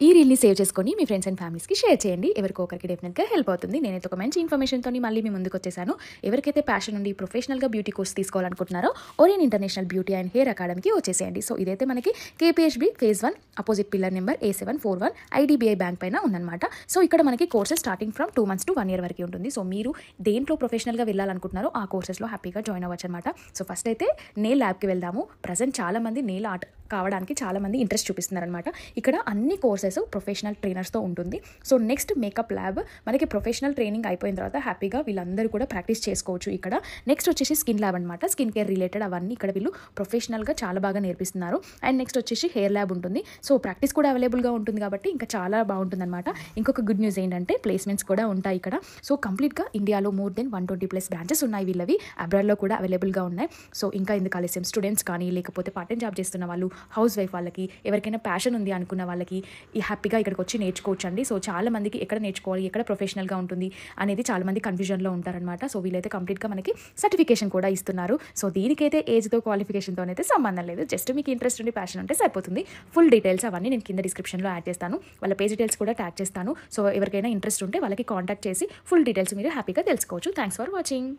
ఈ రీల్ని సేవ్ చేసుకొని మీ friends and ఫ్యామిలీస్కి షేర్ చేయండి. ఎవరికో ఒకరికి డెఫినెట్గా హెల్ప్ అవుతుంది. నేనైతే ఒక మంచి ఇన్ఫర్మేషన్తో మళ్ళీ మీ ముందుకు వచ్చేసాను. ఎవరికైతే ప్యాషన్ నుండి ప్రొఫెషనల్గా బ్యూటీ కోర్స్ తీసుకోవాలనుకుంటున్నారో Orion international beauty and hair అకాడమీకి వచ్చేసేయండి. సో ఇదైతే మనకి KPHB phase 1 opposite pillar number A741 IDBI bank పైన ఉందన్నమాట. సో ఇక్కడ మనకి courses starting from 2 months to 1 year వరకు ఉంటుంది. సో మీరు దేంట్లో ప్రొఫెషనల్గా వెళ్ళాలనుకుంటున్నారో ఆ కోర్సెస్లో హ్యాపీగా జాయిన్ అవ్వచ్చు అనమాట. సో ఫస్ట్ అయితే నెయిల్ ల్యాబ్కి వెళ్దాము. ప్రజెంట్ చాలామంది నెయిల్ ఆర్ట్ కావడానికి చాలామంది ఇంట్రెస్ట్ చూపిస్తున్నారనమాట. ఇక్కడ అన్ని కోర్సెస్ ప్రొఫెషనల్ ట్రైనర్స్తో ఉంటుంది. సో నెక్స్ట్ మేకప్ ల్యాబ్ మనకి ప్రొఫెషనల్ ట్రైనింగ్ అయిపోయిన తర్వాత హ్యాపీగా వీళ్ళందరూ కూడా ప్రాక్టీస్ చేసుకోవచ్చు. ఇక్కడ నెక్స్ట్ వచ్చేసి స్కిన్ ల్యాబ్ అనమాట. స్కిన్ కేర్ రిలేటెడ్ అవన్నీ ఇక్కడ వీళ్ళు ప్రొఫెషనల్గా చాలా బాగా నేర్పిస్తున్నారు. అండ్ నెక్స్ట్ వచ్చేసి హెయిర్ ల్యాబ్ ఉంటుంది. సో ప్రాక్టీస్ కూడా అవైలబుల్గా ఉంటుంది కాబట్టి ఇంకా చాలా బాగుంటుంది అనమాట. ఇంకొక గుడ్ న్యూస్ ఏంటంటే ప్లేస్మెంట్స్ కూడా ఉంటాయి ఇక్కడ. సో కంప్లీట్గా ఇండియాలో more than 120+ బ్రాంచెస్ ఉన్నాయి వీళ్ళవి. అబ్రాడ్లో కూడా అవైలబుల్గా ఉన్నాయి. సో ఇంకా ఎందుకు ఆలస్యం, స్టూడెంట్స్ కానీ లేకపోతే పార్ట్ టైం జాబ్ చేస్తున్న వాళ్ళు, హౌస్ వైఫ్ వాళ్ళకి, ఎవరికైనా ప్యాషన్ ఉంది అనుకున్న వాళ్ళకి ఈ హ్యాపీగా ఇక్కడికి వచ్చి నేర్చుకోవచ్చు అండి. సో చాలా మందికి ఎక్కడ నేర్చుకోవాలి, ఎక్కడ ప్రొఫెషనల్గా ఉంటుంది అనేది చాలా మంది కన్ఫ్యూజన్లో ఉంటారనమాట. సో వీళ్ళైతే కంప్లీట్గా మనకి సర్టిఫికేషన్ కూడా ఇస్తున్నారు. సో దీనికైతే ఏజ్తో క్వాలిఫికేషన్తో అయితే సంబంధం లేదు. జస్ట్ మీకు ఇంట్రెస్ట్ ఉండి ప్యాషన్ ఉంటే సరిపోతుంది. ఫుల్ డీటెయిల్స్ అవన్నీ నేను కింద డిస్క్రిప్షన్లో యాడ్ చేస్తాను. వాళ్ళ పేజ్ డీటెయిల్స్ కూడా ట్యాగ్ చేస్తాను. సో ఎవరికైనా ఇంట్రెస్ట్ ఉంటే వాళ్ళకి కాంటాక్ట్ చేసి ఫుల్ డీటెయిల్స్ మీరు హ్యాపీగా తెలుసుకోవచ్చు. Thanks for watching.